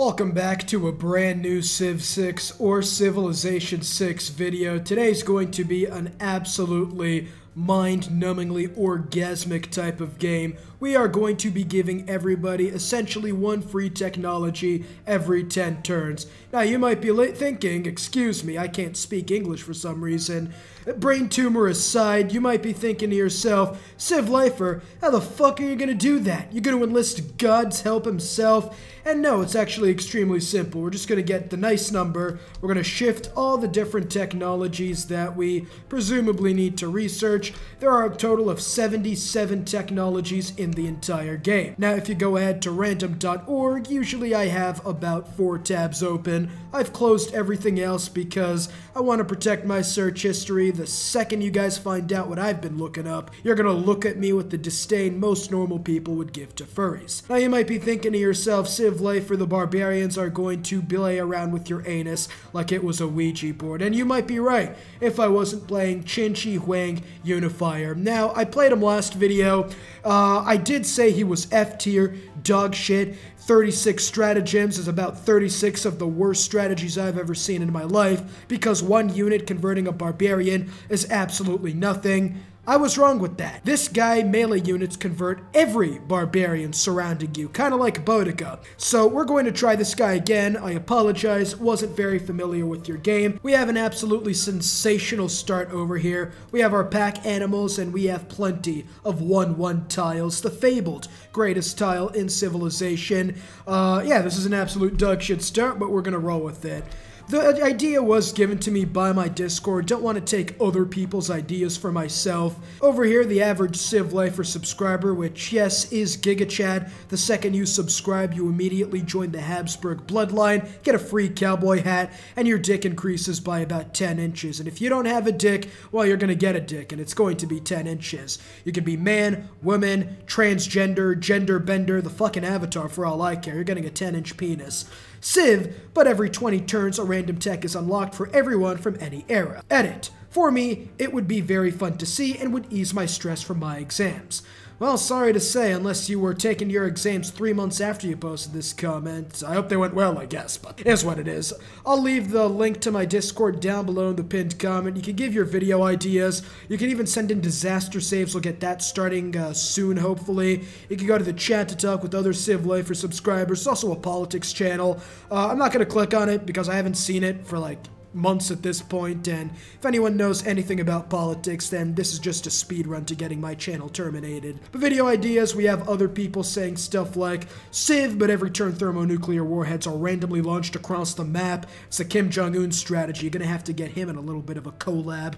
Welcome back to a brand new Civ 6 or Civilization 6 video. Today's going to be an absolutely mind-numbingly orgasmic type of game. We are going to be giving everybody essentially one free technology every 10 turns. Now you might be thinking, excuse me, I can't speak English for some reason. Brain tumor aside, you might be thinking to yourself, TheCivLifeR, how the fuck are you gonna do that? You're gonna enlist God's help himself? And no, it's actually extremely simple. We're just gonna get the nice number. We're gonna shift all the different technologies that we presumably need to research. There are a total of 77 technologies in the entire game. Now, if you go ahead to random.org, usually I have about 4 tabs open. I've closed everything else because I want to protect my search history. The second you guys find out what I've been looking up, you're gonna look at me with the disdain most normal people would give to furries. Now, you might be thinking to yourself, TheCivLifeR, the barbarians are going to play around with your anus like it was a Ouija board. And you might be right if I wasn't playing Qin Shi Huang Unifier. Now, I played him last video. I did say he was F tier, dog shit. 36 stratagems is about 36 of the worst strategies I've ever seen in my life, because one unit converting a barbarian is absolutely nothing. I was wrong with that. This guy, melee units convert every barbarian surrounding you, kind of like Boudica. So we're going to try this guy again. I apologize, wasn't very familiar with your game. We have an absolutely sensational start over here. We have our pack animals and we have plenty of 1-1 tiles, the fabled greatest tile in Civilization. Yeah, this is an absolute dog shit start, but we're gonna roll with it. The idea was given to me by my Discord. Don't want to take other people's ideas for myself. Over here, the average TheCivLifeR subscriber, which, yes, is GigaChad. The second you subscribe, you immediately join the Habsburg bloodline, get a free cowboy hat, and your dick increases by about 10 inches. And if you don't have a dick, well, you're going to get a dick, and it's going to be 10 inches. You can be man, woman, transgender, gender bender, the fucking avatar for all I care. You're getting a 10-inch penis. Civ, but every 20 turns a random tech is unlocked for everyone from any era. Edit. For me, it would be very fun to see and would ease my stress from my exams. Well, sorry to say, unless you were taking your exams 3 months after you posted this comment. I hope they went well, I guess, but it is what it is. I'll leave the link to my Discord down below in the pinned comment. You can give your video ideas. You can even send in disaster saves. We'll get that starting soon, hopefully. You can go to the chat to talk with other TheCivLifeR subscribers. It's also a politics channel. I'm not going to click on it because I haven't seen it for like months at this point, and if anyone knows anything about politics, then this is just a speed run to getting my channel terminated. But video ideas, we have other people saying stuff like, Civ, but every turn thermonuclear warheads are randomly launched across the map. It's a Kim Jong-un strategy. You're gonna have to get him in a little bit of a collab.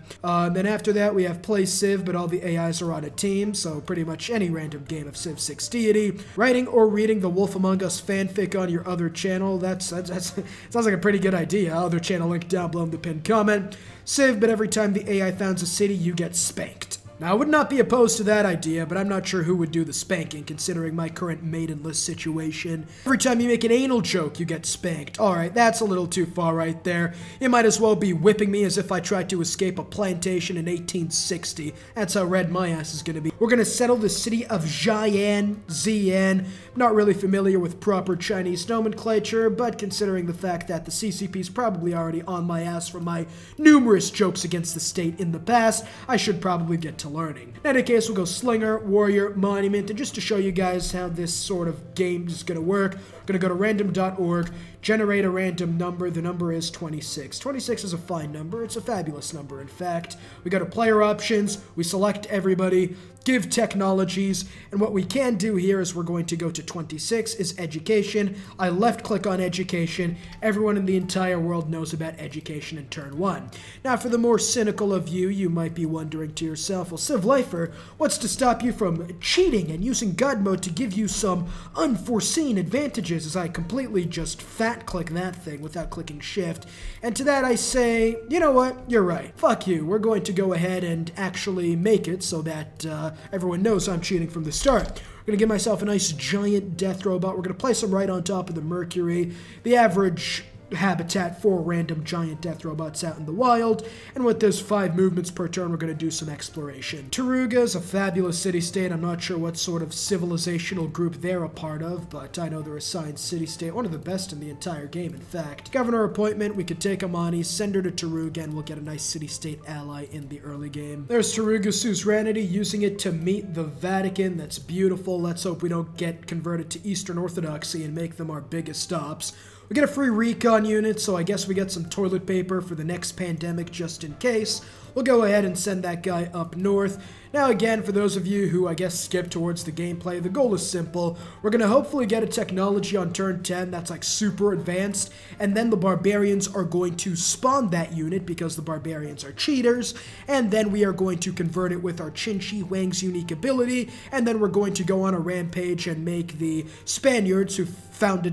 Then after that, we have play Civ, but all the AIs are on a team, so pretty much any random game of Civ 6 deity. Writing or reading the Wolf Among Us fanfic on your other channel, that sounds like a pretty good idea. Other channel link down below in the pinned comment. Civ, but every time the AI founds a city, you get spanked. Now, I would not be opposed to that idea, but I'm not sure who would do the spanking, considering my current maidenless situation. Every time you make an anal joke, you get spanked. Alright, that's a little too far right there. You might as well be whipping me as if I tried to escape a plantation in 1860. That's how red my ass is gonna be. We're gonna settle the city of Zian. Not really familiar with proper Chinese nomenclature, but considering the fact that the CCP's probably already on my ass from my numerous jokes against the state in the past, I should probably get to learning. In any case, we'll go Slinger, Warrior, Monument, and just to show you guys how this sort of game is going to work, we're going to go to random.org, generate a random number. The number is 26. 26 is a fine number. It's a fabulous number, in fact. We go to player options, we select everybody, give technologies, and what we can do here is we're going to go to 26 is education. I left click on education. Everyone in the entire world knows about education in turn 1. Now, for the more cynical of you, you might be wondering to yourself, well, TheCivLifeR, what's to stop you from cheating and using God mode to give you some unforeseen advantages? As I completely just fat click that thing without clicking shift. And to that I say, you know what, you're right. Fuck you. We're going to go ahead and actually make it so that everyone knows I'm cheating from the start. We're going to give myself a nice giant death robot. We're going to place him right on top of the Mercury. The average habitat for random giant death robots out in the wild, and with those 5 movements per turn, we're going to do some exploration. Taruga is a fabulous city-state. I'm not sure what sort of civilizational group they're a part of, but I know they're a science city-state, one of the best in the entire game, in fact. Governor appointment, we could take Amani, send her to Taruga, and we'll get a nice city-state ally in the early game. There's Taruga's suzerainty, using it to meet the Vatican. That's beautiful. Let's hope we don't get converted to Eastern Orthodoxy and make them our biggest stops. We get a free recon unit, so I guess we get some toilet paper for the next pandemic just in case. We'll go ahead and send that guy up north. Now again, for those of you who I guess skip towards the gameplay, the goal is simple. We're going to hopefully get a technology on turn 10 that's like super advanced, and then the barbarians are going to spawn that unit because the barbarians are cheaters, and then we are going to convert it with our Qin Shi Huang's unique ability, and then we're going to go on a rampage and make the Spaniards who found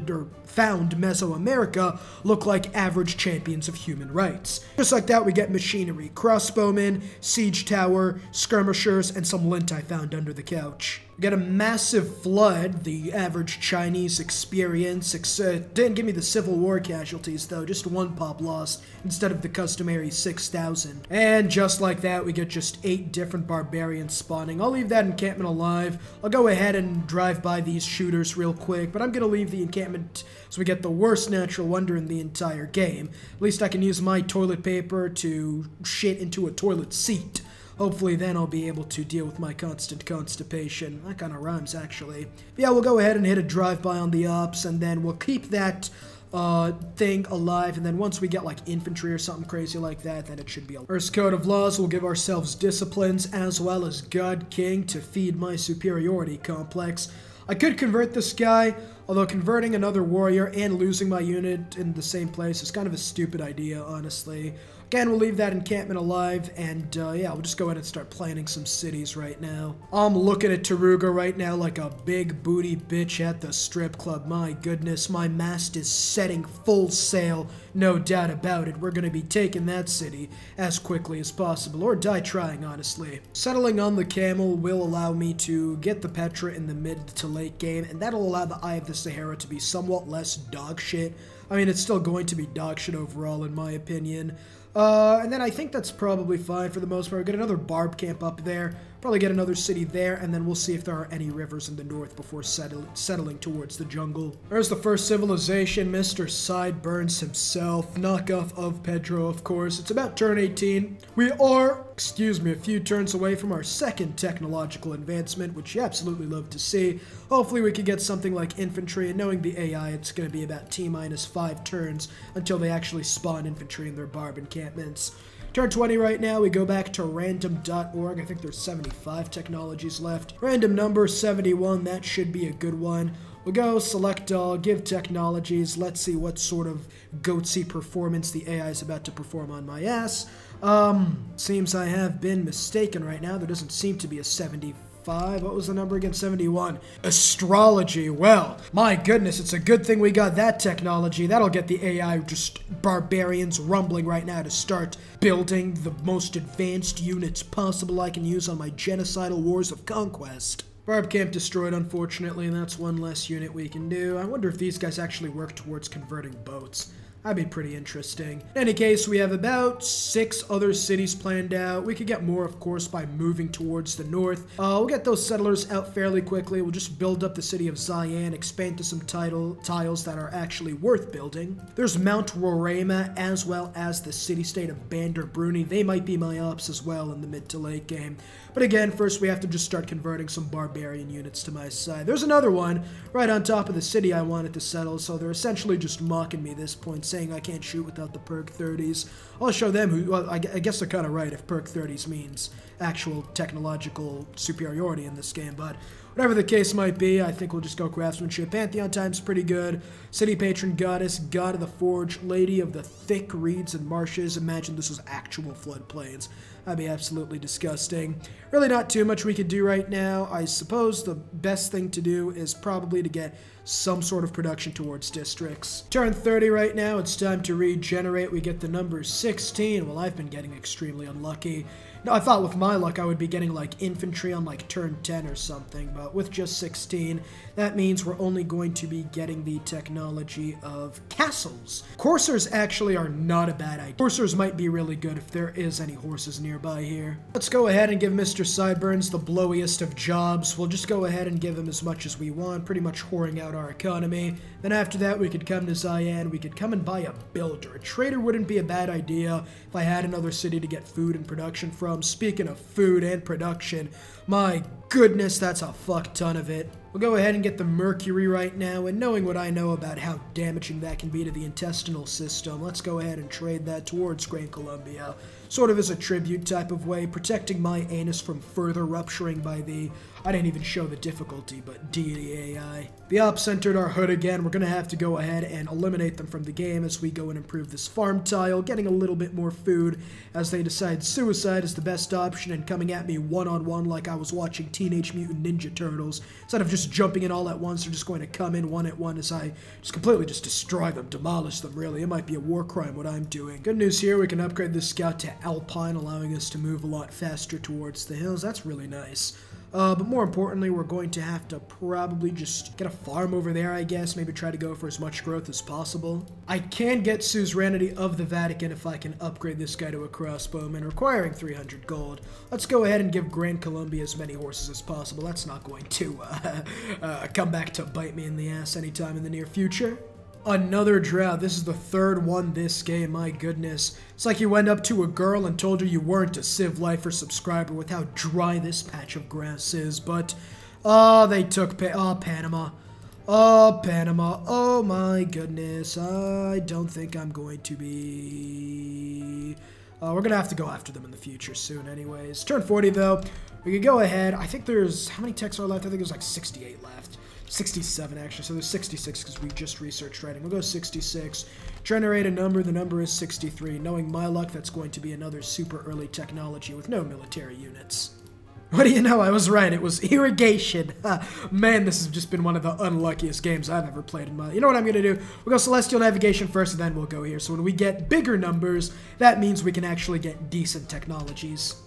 Mesoamerica look like average champions of human rights. Just like that, we get machinery, crossbowmen, siege tower, skirmishers, and some lint I found under the couch. We got a massive flood, the average Chinese experience. Didn't give me the Civil War casualties though, just 1 pop lost instead of the customary 6,000. And just like that, we get just 8 different barbarians spawning. I'll leave that encampment alive. I'll go ahead and drive by these shooters real quick, but I'm gonna leave the encampment so we get the worst natural wonder in the entire game. At least I can use my toilet paper to shit into a toilet seat. Hopefully then I'll be able to deal with my constant constipation. That kind of rhymes, actually. But yeah, we'll go ahead and hit a drive-by on the ops, and then we'll keep that thing alive, and then once we get like infantry or something crazy like that, then it should be alive. First code of laws, we'll give ourselves disciplines as well as God King to feed my superiority complex. I could convert this guy, although converting another warrior and losing my unit in the same place is kind of a stupid idea, honestly. Again, we'll leave that encampment alive, and yeah, we'll just go ahead and start planning some cities right now. I'm looking at Taruga right now like a big booty bitch at the strip club. My goodness, my mast is setting full sail, no doubt about it. We're going to be taking that city as quickly as possible, or die trying, honestly. Settling on the camel will allow me to get the Petra in the mid to late game, and that'll allow the Eye of the Sahara to be somewhat less dog shit. I mean, it's still going to be dog shit overall, in my opinion. And then I think that's probably fine for the most part. We'll get another barb camp up there, probably get another city there, and then we'll see if there are any rivers in the north before settling towards the jungle. There's the first civilization, Mr. Sideburns himself, knockoff of Pedro, of course. It's about turn 18. We are, a few turns away from our second technological advancement, which you absolutely love to see. Hopefully we can get something like infantry, and knowing the AI, it's going to be about T-5 turns until they actually spawn infantry in their barb encampments. Turn 20 right now, we go back to random.org. I think there's 75 technologies left. Random number 71, that should be a good one. We'll go select all, give technologies. Let's see what sort of goatsy performance the AI is about to perform on my ass. Seems I have been mistaken right now. There doesn't seem to be a 75. What was the number again? 71. Astrology. Well, my goodness, it's a good thing we got that technology. That'll get the AI just barbarians rumbling right now to start building the most advanced units possible I can use on my genocidal wars of conquest. Barb camp destroyed, unfortunately, and that's one less unit we can do. I wonder if these guys actually work towards converting boats. That'd be pretty interesting. In any case, we have about 6 other cities planned out. We could get more, of course, by moving towards the north. We'll get those settlers out fairly quickly. We'll just build up the city of Zayan, expand to some tiles that are actually worth building. There's Mount Roraima, as well as the city-state of Bandar Bruni. They might be my ops as well in the mid to late game. But again, first we have to just start converting some barbarian units to my side. There's another one right on top of the city I wanted to settle, so they're essentially just mocking me at this point, saying I can't shoot without the perk 30s. I'll show them who, well, I guess they're kind of right if perk 30s means actual technological superiority in this game, but whatever the case might be, I think we'll just go craftsmanship. Pantheon time's pretty good. City patron goddess, god of the forge, lady of the thick reeds and marshes. Imagine this is actual floodplains. That'd be absolutely disgusting. Really not too much we could do right now. I suppose the best thing to do is probably to get some sort of production towards districts. Turn 30 right now. It's time to regenerate. We get the number 16. Well, I've been getting extremely unlucky. No, I thought with my luck I would be getting like infantry on like turn 10 or something, but with just 16, that means we're only going to be getting the technology of castles. Coursers actually are not a bad idea. Coursers might be really good if there is any horses nearby here. Let's go ahead and give Mr. Sideburns the blowiest of jobs. We'll just go ahead and give him as much as we want, pretty much whoring out our economy. Then after that, we could come to Zayan. We could come and buy a builder. A trader wouldn't be a bad idea if I had another city to get food and production from. Speaking of food and production, my goodness, that's a fuck ton of it. We'll go ahead and get the Mercury right now, and knowing what I know about how damaging that can be to the intestinal system, let's go ahead and trade that towards Gran Colombia. Sort of as a tribute type of way, protecting my anus from further rupturing by the, I didn't even show the difficulty, but deity AI. The ops entered our hood again. We're going to have to go ahead and eliminate them from the game as we go and improve this farm tile, getting a little bit more food as they decide suicide is the best option and coming at me one-on-one like I was watching Teenage Mutant Ninja Turtles. Instead of just jumping in all at once, they're just going to come in one-at-one as I just completely just destroy them, demolish them, really. It might be a war crime what I'm doing. Good news here, we can upgrade this scout to Alpine, allowing us to move a lot faster towards the hills. That's really nice. But more importantly, we're going to have to probably just get a farm over there, I guess. Maybe try to go for as much growth as possible. I can get suzerainty of the Vatican if I can upgrade this guy to a crossbowman, requiring 300 gold. Let's go ahead and give Gran Colombia as many horses as possible. That's not going to come back to bite me in the ass anytime in the near future. Another drought. This is the third one this game, my goodness. It's like you went up to a girl and told her you weren't a TheCivLifeR subscriber with how dry this patch of grass is, but, they took, Panama. Oh, Panama. Oh, my goodness. I don't think I'm going to be... we're going to have to go after them in the future soon anyways. Turn 40, though. We could go ahead. I think there's... How many techs are left? I think there's like 68 left. 67 actually, so there's 66 because we just researched writing. We'll go 66. Generate a number, the number is 63. Knowing my luck, that's going to be another super early technology with no military units. What do you know, I was right, it was irrigation. Man, this has just been one of the unluckiest games I've ever played in my... You know what I'm going to do? We'll go Celestial Navigation first, and then we'll go here. So when we get bigger numbers, that means we can actually get decent technologies.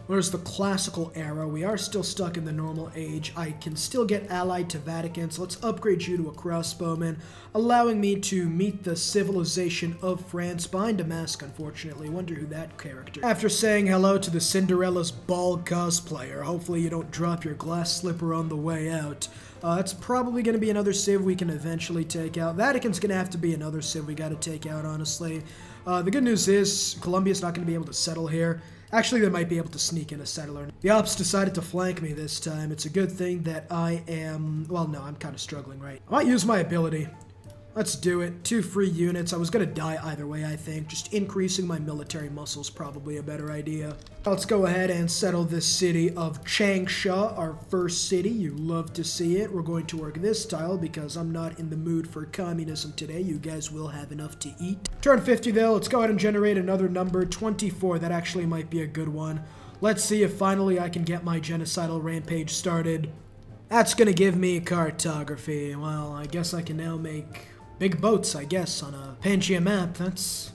Whereas the classical era, we are still stuck in the normal age. I can still get allied to Vatican, so let's upgrade you to a crossbowman, allowing me to meet the civilization of France behind Damask, unfortunately. Wonder who that character is. After saying hello to the Cinderella's ball cosplayer, hopefully you don't drop your glass slipper on the way out. It's probably going to be another civ we can eventually take out. Vatican's going to have to be another civ we got to take out, honestly. The good news is Colombia's not going to be able to settle here. Actually, they might be able to sneak in a settler. The ops decided to flank me this time. It's a good thing that I am... Well, no, I'm kind of struggling, right? I might use my ability. Let's do it. 2 free units. I was going to die either way, I think. Just increasing my military muscle is probably a better idea. Let's go ahead and settle this city of Changsha, our first city. You love to see it. We're going to work this tile because I'm not in the mood for communism today. You guys will have enough to eat. Turn 50, though. Let's go ahead and generate another number, 24. That actually might be a good one. Let's see if finally I can get my genocidal rampage started. That's going to give me cartography. Well, I guess I can now make... big boats, I guess, on a Pangea map. That's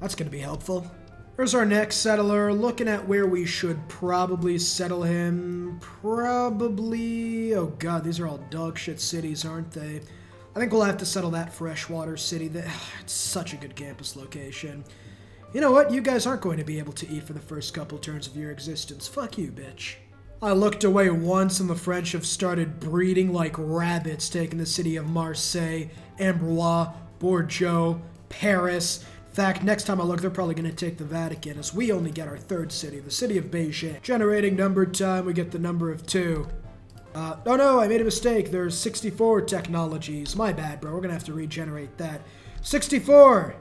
going to be helpful. Here's our next settler. Looking at where we should probably settle him. Probably... Oh god, these are all dog shit cities, aren't they? I think we'll have to settle that freshwater city. It's such a good campus location. You know what? You guys aren't going to be able to eat for the first couple turns of your existence. Fuck you, bitch. I looked away once and the French have started breeding like rabbits, taking the city of Marseille, Amboise, Bordeaux, Paris. In fact, next time I look, they're probably going to take the Vatican, as we only get our third city, the city of Beijing. Generating number time, we get the number of 2. Oh no, I made a mistake. There's 64 technologies. My bad, bro. We're going to have to regenerate that. 64!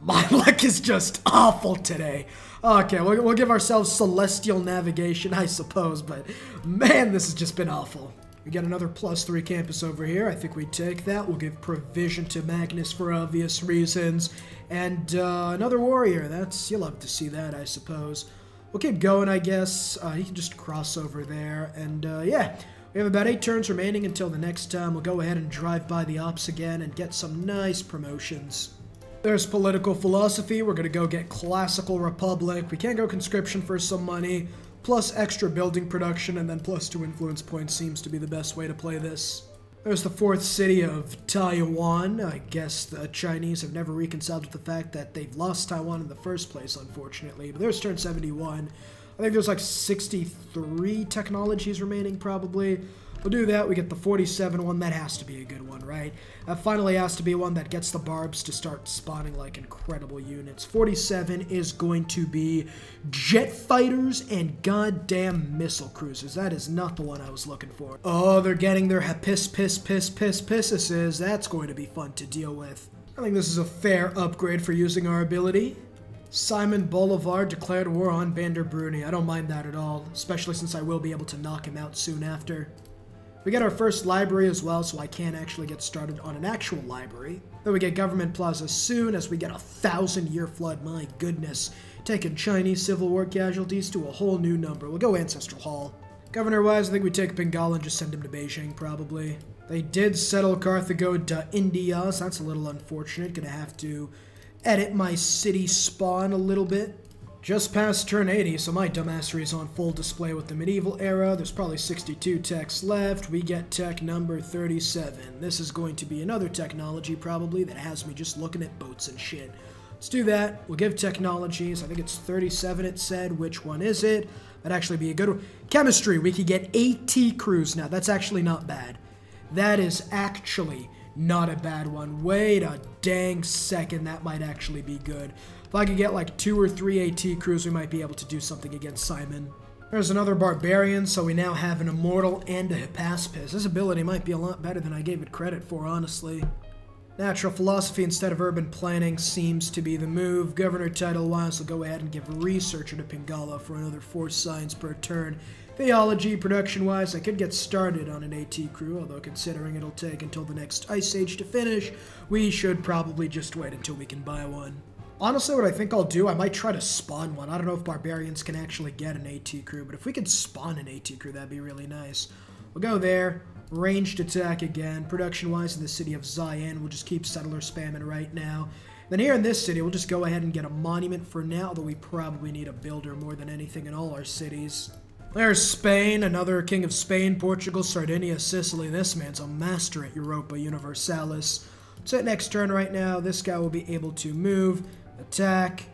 My luck is just awful today. Okay, we'll give ourselves celestial navigation, I suppose, but man, this has just been awful. We got another +3 campus over here. I think we take that. We'll give provision to Magnus for obvious reasons. And another warrior. You'll love to see that, I suppose. We'll keep going, I guess. He can just cross over there. And, yeah. We have about 8 turns remaining until the next time. We'll go ahead and drive by the ops again and get some nice promotions. There's political philosophy. We're going to go get classical republic. We can go conscription for some money. Plus extra building production, and then plus 2 influence points seems to be the best way to play this. There's the 4th city of Taiwan. I guess the Chinese have never reconciled with the fact that they've lost Taiwan in the first place, unfortunately. But there's turn 71. I think there's like 63 technologies remaining, probably. We'll do that. We get the 47 one. That has to be a good one, right? That finally has to be one that gets the barbs to start spawning like incredible units. 47 is going to be jet fighters and goddamn missile cruisers. That is not the one I was looking for. Oh, they're getting their pisses. That's going to be fun to deal with. I think this is a fair upgrade for using our ability. Simon Bolivar declared war on Bander Bruni. I don't mind that at all, especially since I will be able to knock him out soon after. We get our first library as well, so I can actually get started on an actual library. Then we get Government Plaza soon as we get a 1,000-year flood. My goodness. Taking Chinese Civil War casualties to a whole new number. We'll go Ancestral Hall. Governor-wise, I think we take Bengal and just send him to Beijing, probably. They did settle Carthago to India, so that's a little unfortunate. Gonna have to edit my city spawn a little bit. Just past turn 80, so my dumbassery is on full display with the medieval era. There's probably 62 techs left. We get tech number 37. This is going to be another technology, probably, that has me just looking at boats and shit. Let's do that. We'll give technologies. I think it's 37, it said. Which one is it? That'd actually be a good one. Chemistry. We could get AT crews now. That's actually not bad. That is actually not a bad one. Wait a dang second. That might actually be good. If I could get like 2 or 3 AT crews, we might be able to do something against Simon. There's another barbarian, so we now have an immortal and a Hippaspis. His ability might be a lot better than I gave it credit for, honestly. Natural philosophy instead of urban planning seems to be the move. Governor title-wise, we'll go ahead and give researcher to Pingala for another 4 signs per turn. Theology, production-wise, I could get started on an AT crew, although considering it'll take until the next Ice Age to finish, we should probably just wait until we can buy one. Honestly, what I think I'll do, I might try to spawn one. I don't know if barbarians can actually get an AT crew, but if we could spawn an AT crew, that'd be really nice. We'll go there, ranged attack again. Production-wise, in the city of Zayan, we'll just keep settler spamming right now. Then here in this city, we'll just go ahead and get a monument for now, though we probably need a builder more than anything in all our cities. There's Spain, another king of Spain, Portugal, Sardinia, Sicily. This man's a master at Europa Universalis. So next turn right now, this guy will be able to move, attack.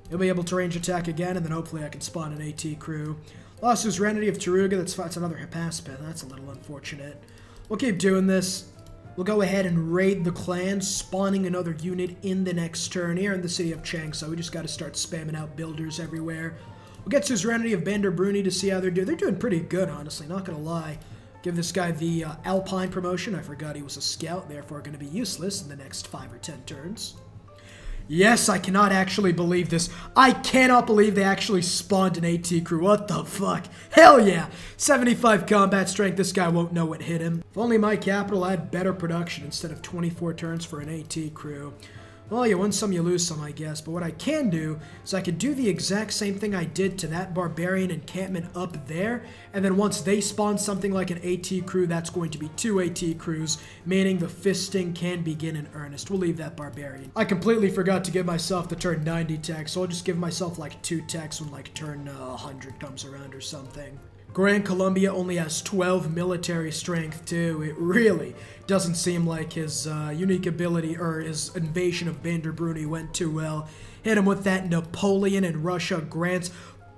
He'll be able to range attack again, and then hopefully I can spawn an AT crew. Lost Suzerainty of Taruga, that's another Hippaspith. That's a little unfortunate. We'll keep doing this. We'll go ahead and raid the clan, spawning another unit in the next turn here in the city of Changsha. We just got to start spamming out builders everywhere. We'll get Suzerainty of Bander Bruni to see how they're doing. They're doing pretty good, honestly, not gonna lie. Give this guy the Alpine promotion. I forgot he was a scout, therefore going to be useless in the next 5 or 10 turns. Yes, I cannot actually believe this. I cannot believe they actually spawned an AT crew. What the fuck? Hell yeah! 75 combat strength, this guy won't know what hit him. If only my capital had better production instead of 24 turns for an AT crew. Well, you win some, you lose some, I guess. But what I can do is I could do the exact same thing I did to that barbarian encampment up there. And then once they spawn something like an AT crew, that's going to be 2 AT crews, meaning the fisting can begin in earnest. We'll leave that barbarian. I completely forgot to give myself the turn 90 tech, so I'll just give myself like 2 techs when like turn 100 comes around or something. Gran Colombia only has 12 military strength too. It really doesn't seem like his unique ability or his invasion of Bander Bruni went too well. Hit him with that Napoleon and Russia grants.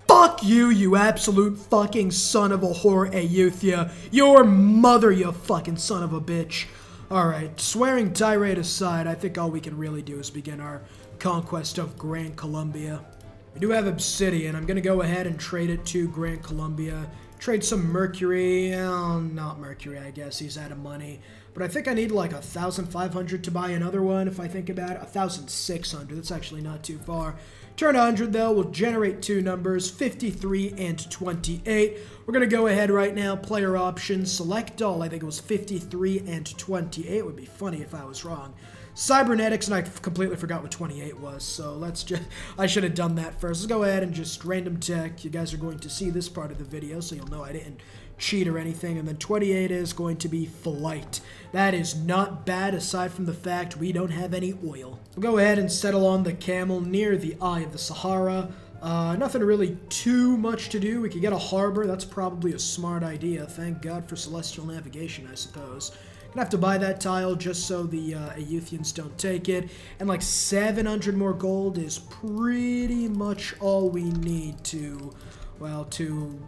Fuck you, you absolute fucking son of a whore, Ayuthia. Your mother, you fucking son of a bitch. Alright, swearing tirade aside, I think all we can really do is begin our conquest of Gran Colombia. We do have Obsidian. I'm going to go ahead and trade it to Gran Colombia. Trade some Mercury. Not Mercury, I guess. He's out of money. But I think I need like 1,500 to buy another one, if I think about it. 1,600. That's actually not too far. Turn 100, though, will generate 2 numbers, 53 and 28. We're going to go ahead right now. Player options. Select all. I think it was 53 and 28. It would be funny if I was wrong. Cybernetics, and I completely forgot what 28 was, so let's just, I should have done that first. Let's go ahead and just random tech. You guys are going to see this part of the video, so you'll know I didn't cheat or anything. And then 28 is going to be flight. That is not bad, aside from the fact we don't have any oil. We'll go ahead and settle on the camel near the eye of the Sahara. Nothing really too much to do. We could get a harbor. That's probably a smart idea. Thank God for celestial navigation, I suppose. Gonna have to buy that tile just so the Aethiopians don't take it. And like 700 more gold is pretty much all we need to, well, to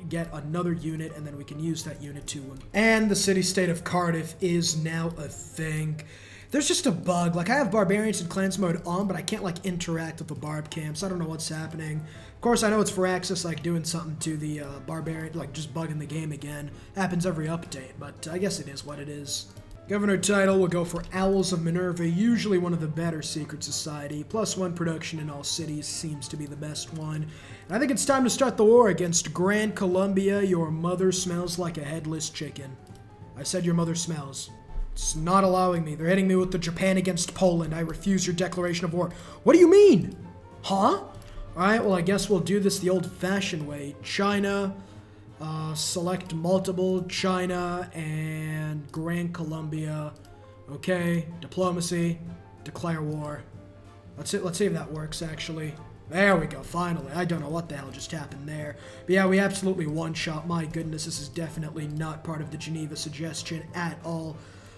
get another unit, and then we can use that unit to... And the city-state of Cardiff is now a thing. There's just a bug. Like, I have Barbarians and Clans mode on, but I can't, like, interact with the Barb camps. I don't know what's happening. Of course, I know it's for Axis, like, doing something to the Barbarian, like, just bugging the game again. Happens every update, but I guess it is what it is. Governor title will go for Owls of Minerva, usually one of the better secret society. +1 production in all cities seems to be the best one. And I think it's time to start the war against Grand Colombia. Your mother smells like a headless chicken. I said your mother smells. It's not allowing me. They're hitting me with the Japan against Poland. I refuse your declaration of war. What do you mean? Huh? Alright, well, I guess we'll do this the old-fashioned way. China, select multiple, China, and Grand Colombia. Okay, diplomacy, declare war. Let's see if that works, actually. There we go, finally. I don't know what the hell just happened there. But yeah, we absolutely one-shot. My goodness, this is definitely not part of the Geneva suggestion at all.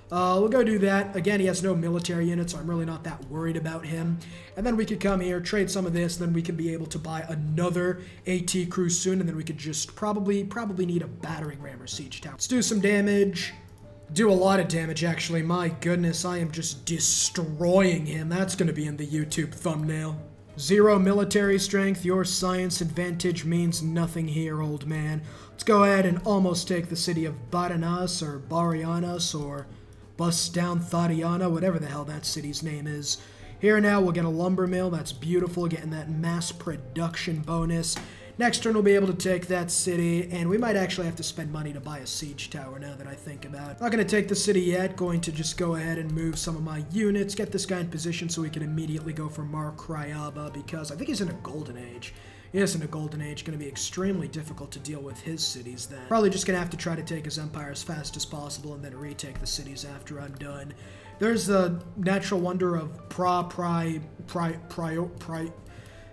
We'll go do that. Again, he has no military in it, so I'm really not that worried about him. And then we could come here, trade some of this, then we could be able to buy another AT crew soon, and then we could just probably need a battering ram or siege tower. Let's do some damage. Do a lot of damage, actually. My goodness, I am just destroying him. That's going to be in the YouTube thumbnail. 0 military strength. Your science advantage means nothing here, old man. Let's go ahead and almost take the city of Baranas or Barianas or Bust Down Thadiana, whatever the hell that city's name is. Here now, we'll get a lumber mill. That's beautiful, getting that mass production bonus. Next turn, we'll be able to take that city, and we might actually have to spend money to buy a siege tower now that I think about it. Not going to take the city yet. Going to just go ahead and move some of my units, get this guy in position so we can immediately go for Mar Cryaba, because I think he's in a golden age. He is in a golden age. Going to be extremely difficult to deal with his cities then. Probably just going to have to try to take his empire as fast as possible and then retake the cities after I'm done. There's the natural wonder of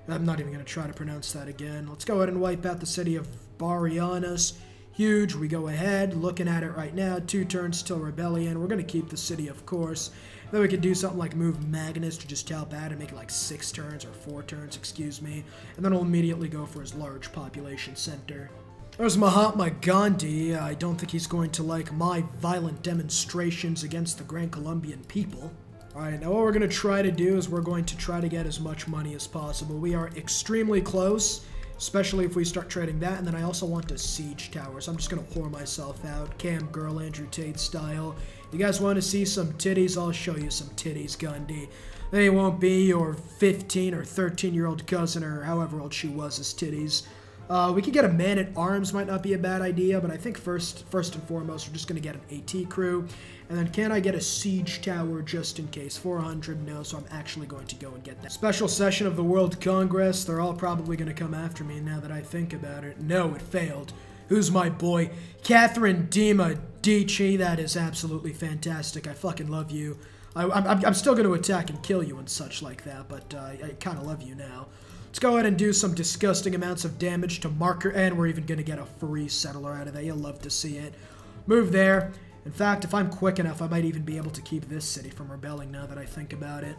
I'm not even going to try to pronounce that again. Let's go ahead and wipe out the city of Barianas. Huge. We go ahead, looking at it right now. 2 turns till rebellion. We're going to keep the city, of course. Then we could do something like move Magnus to just help out and make it like 6 turns or 4 turns, excuse me. And then we'll immediately go for his large population center. There's Mahatma Gandhi. I don't think he's going to like my violent demonstrations against the Grand Colombian people. Alright, now what we're going to try to do is we're going to try to get as much money as possible. We are extremely close, especially if we start trading that, and then I also want a siege tower, so I'm just going to whore myself out, cam girl Andrew Tate style. You guys want to see some titties? I'll show you some titties, Gandhi. They won't be your 15 or 13-year-old cousin or however old she was as titties. We could get a man-at-arms, might not be a bad idea, but I think first and foremost, we're just going to get an AT crew. And then can I get a siege tower just in case? 400, no, so I'm actually going to go and get that. Special session of the World Congress. They're all probably going to come after me now that I think about it. No, it failed. Who's my boy? Catherine de Medici. That is absolutely fantastic. I fucking love you. I'm still going to attack and kill you and such like that, but I kind of love you now. Let's go ahead and do some disgusting amounts of damage to Marker, and we're even going to get a free settler out of that. You'll love to see it. Move there. In fact, if I'm quick enough, I might even be able to keep this city from rebelling now that I think about it.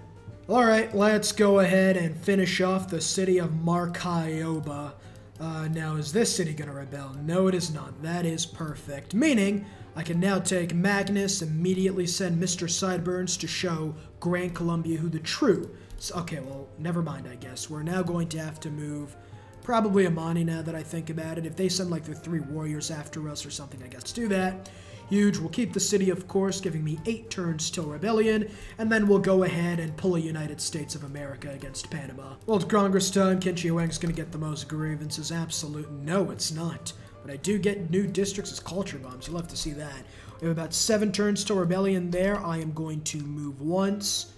Alright, let's go ahead and finish off the city of Maracaibo. Now, is this city going to rebel? No, it is not. That is perfect. Meaning, I can now take Magnus, immediately send Mr. Sideburns to show Grand Colombia who the true... Okay, well, never mind, I guess. We're now going to have to move probably Amani now that I think about it. If they send, like, their 3 warriors after us or something, I guess. Let's do that. Huge. We'll keep the city, of course, giving me 8 turns till rebellion, and then we'll go ahead and pull a United States of America against Panama. World Congress time. Kinchi Huang's going to get the most grievances. Absolute. No, it's not. But I do get new districts as culture bombs. You'll have to see that. We have about 7 turns to rebellion there. I am going to move once,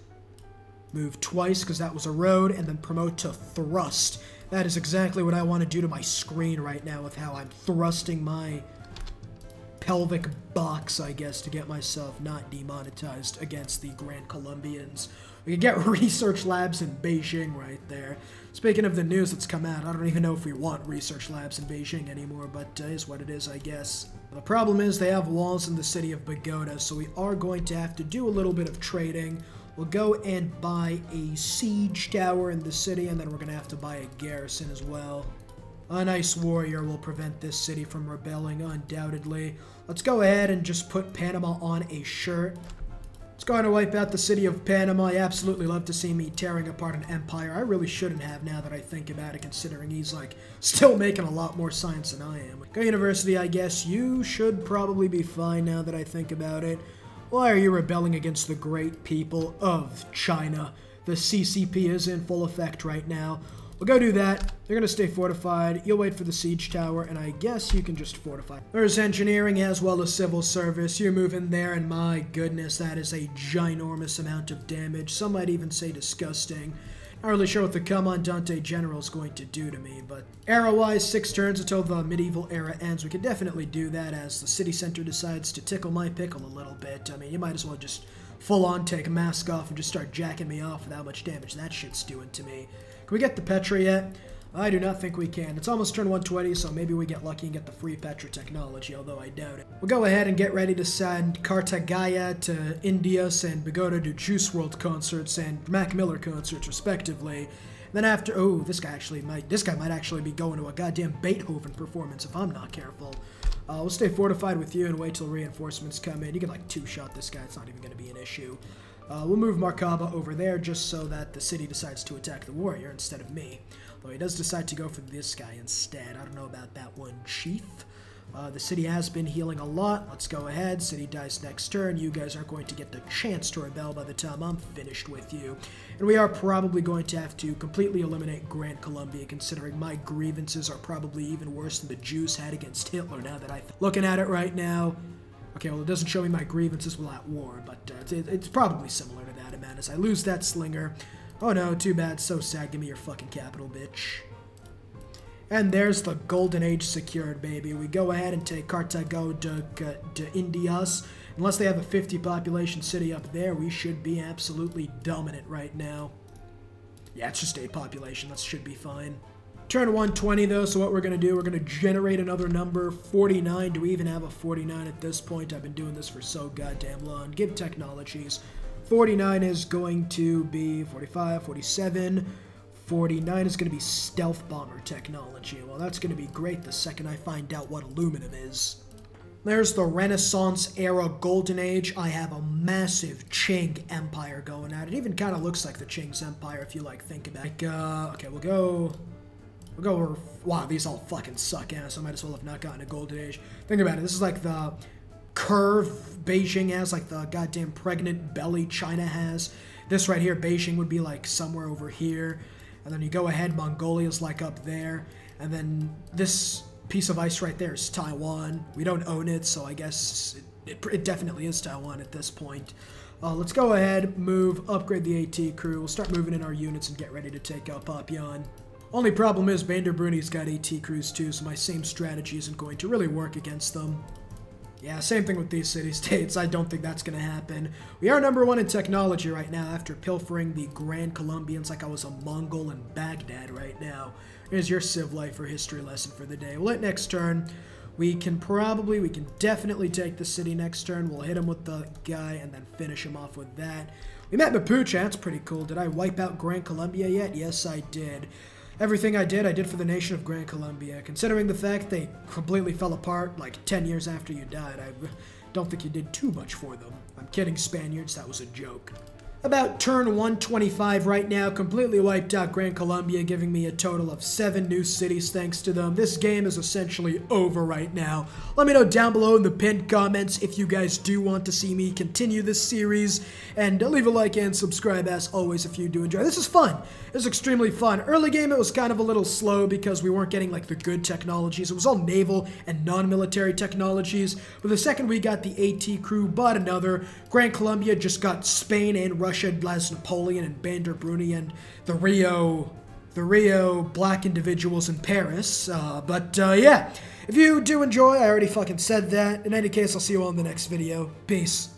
move twice because that was a road, and then promote to thrust. That is exactly what I want to do to my screen right now with how I'm thrusting my pelvic box, I guess, to get myself not demonetized against the Grand Colombians. We could get research labs in Beijing right there. Speaking of the news that's come out, I don't even know if we want research labs in Beijing anymore, but it is what it is, I guess. The problem is they have walls in the city of Bogota, so we are going to have to do a little bit of trading. We'll go and buy a siege tower in the city, and then we're going to have to buy a garrison as well. A nice warrior will prevent this city from rebelling, undoubtedly. Let's go ahead and just put Panama on a shirt. Let's go ahead and wipe out the city of Panama. I absolutely love to see me tearing apart an empire. I really shouldn't have now that I think about it, considering he's, like, still making a lot more science than I am. Go University, I guess. You should probably be fine now that I think about it. Why are you rebelling against the great people of China? The CCP is in full effect right now. We'll go do that. They're going to stay fortified. You'll wait for the siege tower, and I guess you can just fortify. There's engineering as well as civil service. You move in there, and my goodness, that is a ginormous amount of damage. Some might even say disgusting. Not really sure what the Commandante General is going to do to me, but era-wise, 6 turns until the medieval era ends. We could definitely do that as the city center decides to tickle my pickle a little bit. I mean, you might as well just full-on take a mask off and just start jacking me off with how much damage that shit's doing to me. Can we get the Petra yet? I do not think we can. It's almost turn 120, so maybe we get lucky and get the free Petra technology, although I doubt it. We'll go ahead and get ready to send Cartagaya to Indias and Bogota to Juice WRLD concerts and Mac Miller concerts, respectively. And then after, oh, this guy might actually be going to a goddamn Beethoven performance if I'm not careful. We'll stay fortified with you and wait till reinforcements come in. You can, like, 2-shot this guy. It's not even going to be an issue. We'll move Markaba over there just so that the city decides to attack the warrior instead of me. Though he does decide to go for this guy instead. I don't know about that one, Chief. The city has been healing a lot. Let's go ahead. City dies next turn. You guys aren't going to get the chance to rebel by the time I'm finished with you. And we are probably going to have to completely eliminate Grand Colombia, considering my grievances are probably even worse than the Jews had against Hitler now that I'm looking at it right now. Okay, well, it doesn't show me my grievances while at war, but it's probably similar to that amount as I lose that slinger. Oh no, too bad. So sad. Give me your fucking capital, bitch. And there's the Golden Age secured, baby. We go ahead and take Cartago de Indias. Unless they have a 50 population city up there, we should be absolutely dominant right now. Yeah, it's just 8 population. That should be fine. Turn 120 though, so what we're going to do, we're going to generate another number, 49. Do we even have a 49 at this point? I've been doing this for so goddamn long. Give technologies. 49 is going to be 45, 47. 49 is going to be stealth bomber technology. Well, that's going to be great the second I find out what aluminum is. There's the Renaissance era Golden Age. I have a massive Qing Empire going at it. It even kind of looks like the Qing's Empire if you like think about it. Okay, we'll go over, wow, these all fucking suck ass. I might as well have not gotten a Golden Age. Think about it. This is like the curve Beijing has, like the goddamn pregnant belly China has. This right here, Beijing would be like somewhere over here. And then you go ahead, Mongolia's like up there. And then this piece of ice right there is Taiwan. We don't own it, so I guess it definitely is Taiwan at this point. Let's go ahead, move, upgrade the AT crew. We'll start moving in our units and get ready to take out Papillon. Only problem is Banderbruni's got AT crews too, so my same strategy isn't going to really work against them. Yeah, same thing with these city-states. I don't think that's going to happen. We are #1 in technology right now after pilfering the Grand Colombians like I was a Mongol in Baghdad right now. Here's your TheCivLifeR history lesson for the day. We'll hit next turn. We can definitely take the city next turn. We'll hit him with the guy and then finish him off with that. We met Mapuche. That's pretty cool. Did I wipe out Grand Colombia yet? Yes, I did. Everything I did for the nation of Grand Colombia. Considering the fact they completely fell apart like 10 years after you died, I don't think you did too much for them. I'm kidding, Spaniards. That was a joke. About turn 125 right now, completely wiped out Gran Colombia, giving me a total of 7 new cities thanks to them. This game is essentially over right now. Let me know down below in the pinned comments if you guys do want to see me continue this series, and leave a like and subscribe as always if you do enjoy. This is fun. This is extremely fun. Early game it was kind of a little slow because we weren't getting like the good technologies. It was all naval and non-military technologies. But the second we got the AT crew, but another. Gran Colombia just got Spain and Russia as Napoleon and Bander Bruni and the Rio black individuals in Paris. Yeah, if you do enjoy, I already fucking said that. In any case, I'll see you all in the next video. Peace.